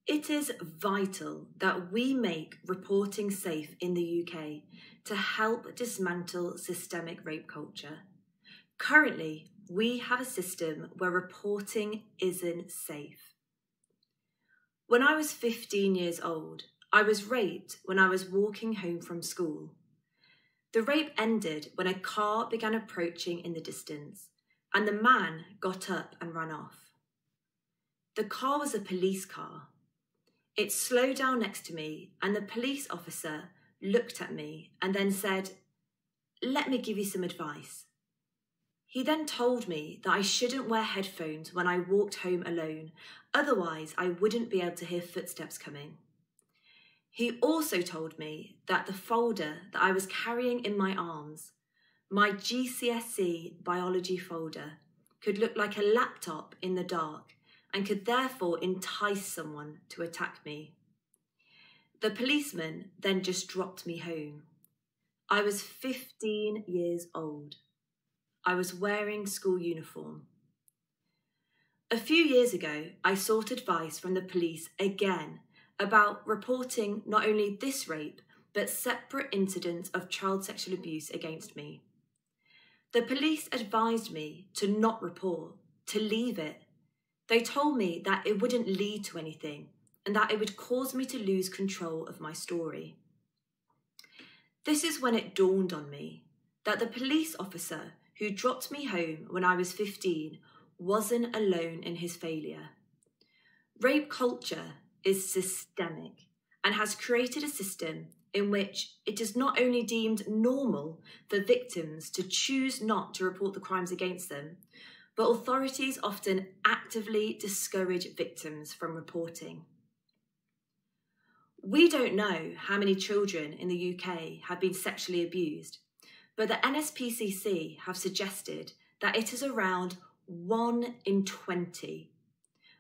It is vital that we make reporting safe in the UK to help dismantle systemic rape culture. Currently, we have a system where reporting isn't safe. When I was 15 years old, I was raped when I was walking home from school. The rape ended when a car began approaching in the distance, and the man got up and ran off. The car was a police car. It slowed down next to me, and the police officer looked at me and then said, "Let me give you some advice." He then told me that I shouldn't wear headphones when I walked home alone, otherwise I wouldn't be able to hear footsteps coming. He also told me that the folder that I was carrying in my arms, my GCSE biology folder, could look like a laptop in the dark and could therefore entice someone to attack me. The policeman then just dropped me home. I was 15 years old. I was wearing school uniform. A few years ago, I sought advice from the police again about reporting not only this rape, but separate incidents of child sexual abuse against me. The police advised me to not report, to leave it. They told me that it wouldn't lead to anything and that it would cause me to lose control of my story. This is when it dawned on me that the police officer who dropped me home when I was 15 wasn't alone in his failure. Rape culture is systemic and has created a system in which it is not only deemed normal for victims to choose not to report the crimes against them, but authorities often actively discourage victims from reporting. We don't know how many children in the UK have been sexually abused, but the NSPCC have suggested that it is around 1 in 20.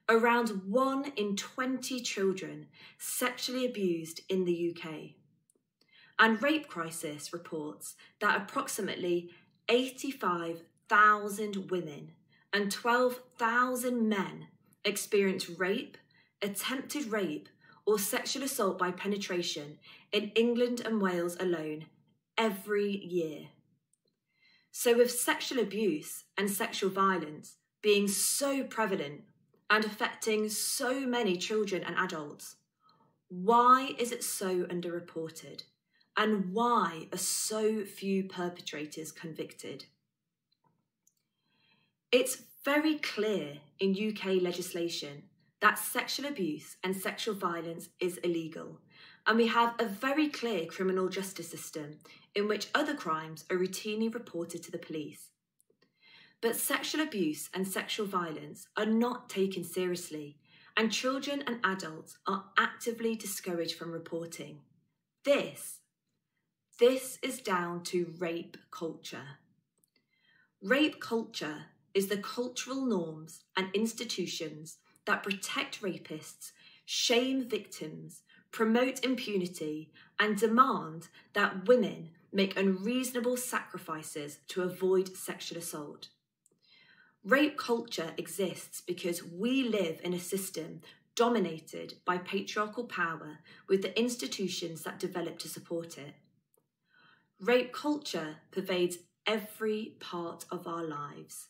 Around 1 in 20 children sexually abused in the UK. And Rape Crisis reports that approximately 85,000 women and 12,000 men experience rape, attempted rape, or sexual assault by penetration in England and Wales alone every year. So with sexual abuse and sexual violence being so prevalent and affecting so many children and adults, why is it so underreported? And why are so few perpetrators convicted? It's very clear in UK legislation that sexual abuse and sexual violence is illegal, and we have a very clear criminal justice system in which other crimes are routinely reported to the police. But sexual abuse and sexual violence are not taken seriously, and children and adults are actively discouraged from reporting. This is down to rape culture. Rape culture is the cultural norms and institutions that protect rapists, shame victims, promote impunity, and demand that women make unreasonable sacrifices to avoid sexual assault. Rape culture exists because we live in a system dominated by patriarchal power with the institutions that develop to support it. Rape culture pervades every part of our lives.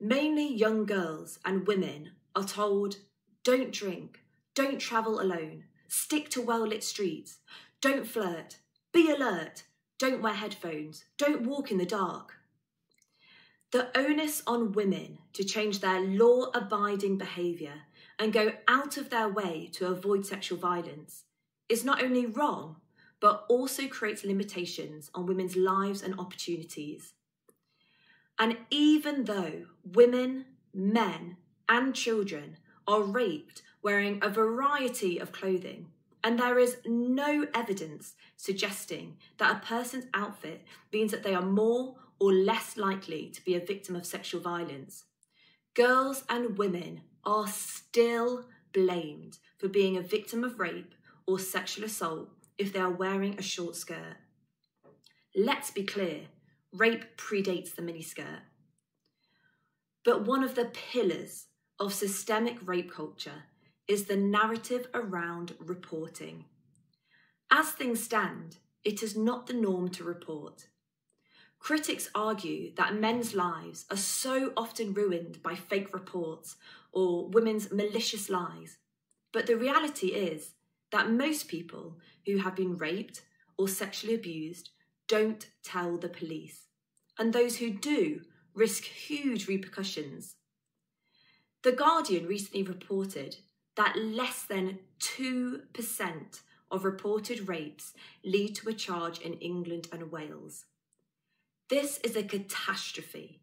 Mainly young girls and women are told, don't drink, don't travel alone, stick to well-lit streets, don't flirt, be alert, don't wear headphones, don't walk in the dark. The onus on women to change their law-abiding behaviour and go out of their way to avoid sexual violence is not only wrong, but also creates limitations on women's lives and opportunities. And even though women, men, and children are raped wearing a variety of clothing, and there is no evidence suggesting that a person's outfit means that they are more or less likely to be a victim of sexual violence, girls and women are still blamed for being a victim of rape or sexual assault if they are wearing a short skirt. Let's be clear, rape predates the miniskirt. But one of the pillars of systemic rape culture is the narrative around reporting. As things stand, it is not the norm to report. Critics argue that men's lives are so often ruined by fake reports or women's malicious lies. But the reality is that most people who have been raped or sexually abused don't tell the police, and those who do risk huge repercussions. The Guardian recently reported that less than 2% of reported rapes lead to a charge in England and Wales. This is a catastrophe.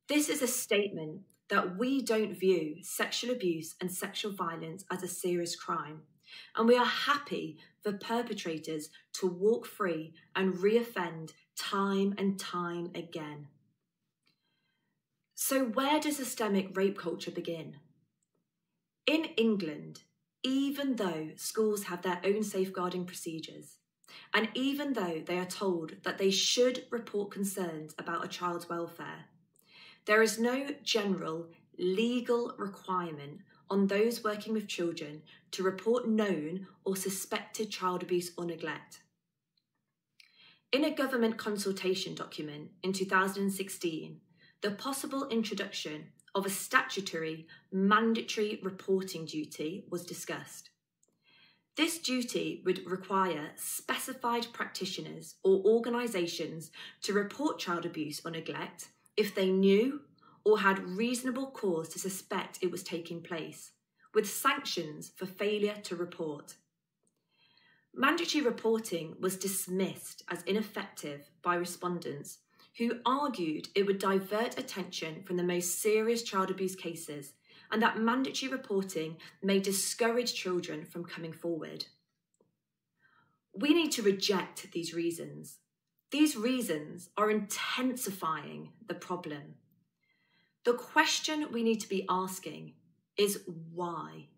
This is a statement that we don't view sexual abuse and sexual violence as a serious crime, and we are happy for perpetrators to walk free and reoffend time and time again. So where does systemic rape culture begin? In England, even though schools have their own safeguarding procedures, and even though they are told that they should report concerns about a child's welfare, there is no general legal requirement on those working with children to report known or suspected child abuse or neglect. In a government consultation document in 2016, the possible introduction of a statutory mandatory reporting duty was discussed. This duty would require specified practitioners or organisations to report child abuse or neglect if they knew or had reasonable cause to suspect it was taking place, with sanctions for failure to report. Mandatory reporting was dismissed as ineffective by respondents who argued it would divert attention from the most serious child abuse cases and that mandatory reporting may discourage children from coming forward. We need to reject these reasons. These reasons are intensifying the problem. The question we need to be asking is why?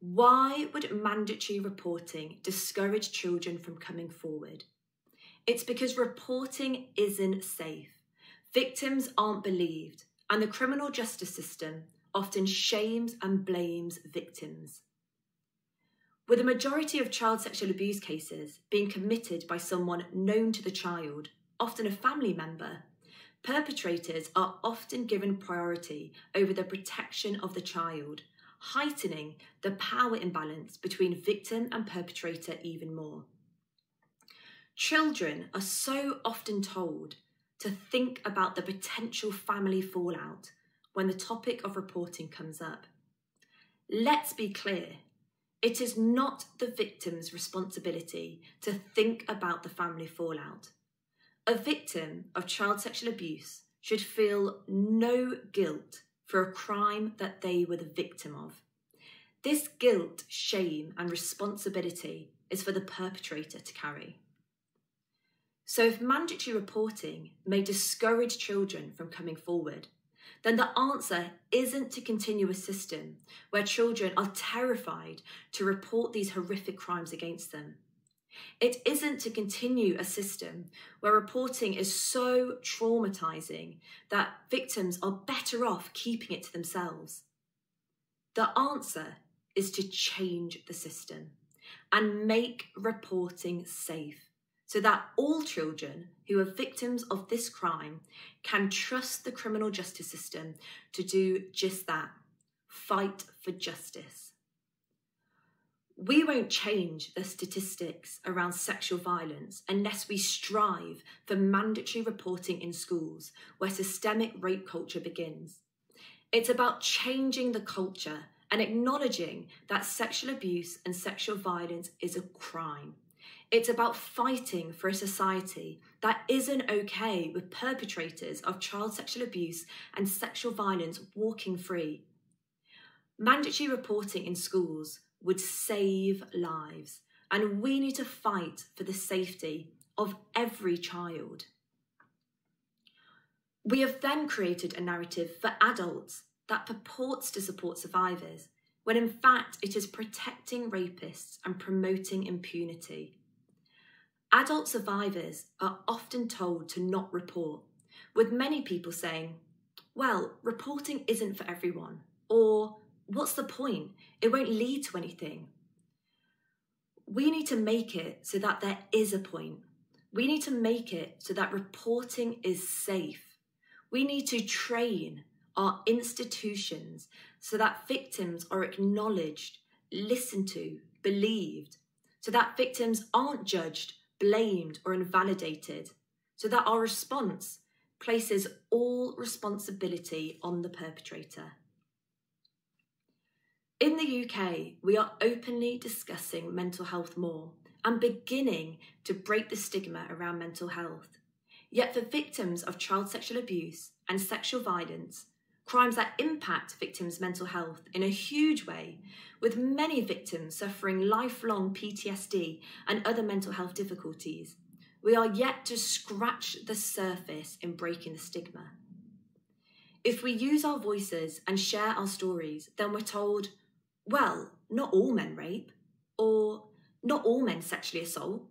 Why would mandatory reporting discourage children from coming forward? It's because reporting isn't safe. Victims aren't believed, and the criminal justice system often shames and blames victims. With a majority of child sexual abuse cases being committed by someone known to the child, often a family member, perpetrators are often given priority over the protection of the child, heightening the power imbalance between victim and perpetrator even more. Children are so often told to think about the potential family fallout when the topic of reporting comes up. Let's be clear, it is not the victim's responsibility to think about the family fallout. A victim of child sexual abuse should feel no guilt for a crime that they were the victim of. This guilt, shame, and responsibility is for the perpetrator to carry. So if mandatory reporting may discourage children from coming forward, then the answer isn't to continue a system where children are terrified to report these horrific crimes against them. It isn't to continue a system where reporting is so traumatising that victims are better off keeping it to themselves. The answer is to change the system and make reporting safe, so that all children who are victims of this crime can trust the criminal justice system to do just that, fight for justice. We won't change the statistics around sexual violence unless we strive for mandatory reporting in schools where systemic rape culture begins. It's about changing the culture and acknowledging that sexual abuse and sexual violence is a crime. It's about fighting for a society that isn't okay with perpetrators of child sexual abuse and sexual violence walking free. Mandatory reporting in schools would save lives, and we need to fight for the safety of every child. We have then created a narrative for adults that purports to support survivors, when in fact it is protecting rapists and promoting impunity. Adult survivors are often told to not report, with many people saying, well, reporting isn't for everyone, or what's the point? It won't lead to anything. We need to make it so that there is a point. We need to make it so that reporting is safe. We need to train our institutions so that victims are acknowledged, listened to, believed, so that victims aren't judged, blamed, or invalidated, so that our response places all responsibility on the perpetrator. In the UK, we are openly discussing mental health more and beginning to break the stigma around mental health. Yet for victims of child sexual abuse and sexual violence, crimes that impact victims' mental health in a huge way, with many victims suffering lifelong PTSD and other mental health difficulties, we are yet to scratch the surface in breaking the stigma. If we use our voices and share our stories, then we're told, well, not all men rape, or not all men sexually assault.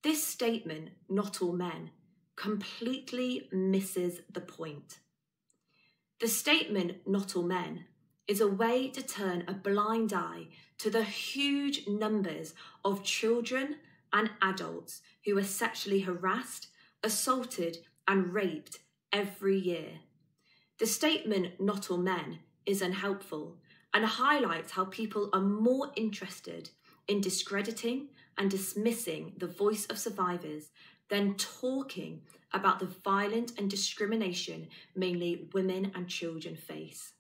This statement, not all men, completely misses the point. The statement, not all men, is a way to turn a blind eye to the huge numbers of children and adults who are sexually harassed, assaulted, and raped every year. The statement, not all men, is unhelpful and highlights how people are more interested in discrediting and dismissing the voice of survivors than talking about the violence and discrimination mainly women and children face.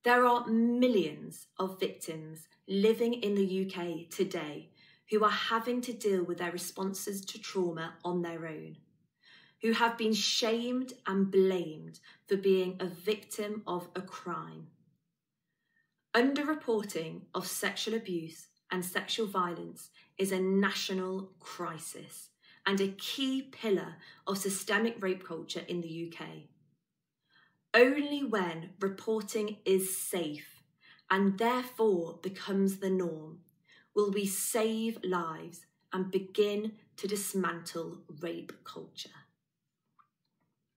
There are millions of victims living in the UK today who are having to deal with their responses to trauma on their own, who have been shamed and blamed for being a victim of a crime. Underreporting of sexual abuse and sexual violence is a national crisis and a key pillar of systemic rape culture in the UK. Only when reporting is safe and therefore becomes the norm will we save lives and begin to dismantle rape culture.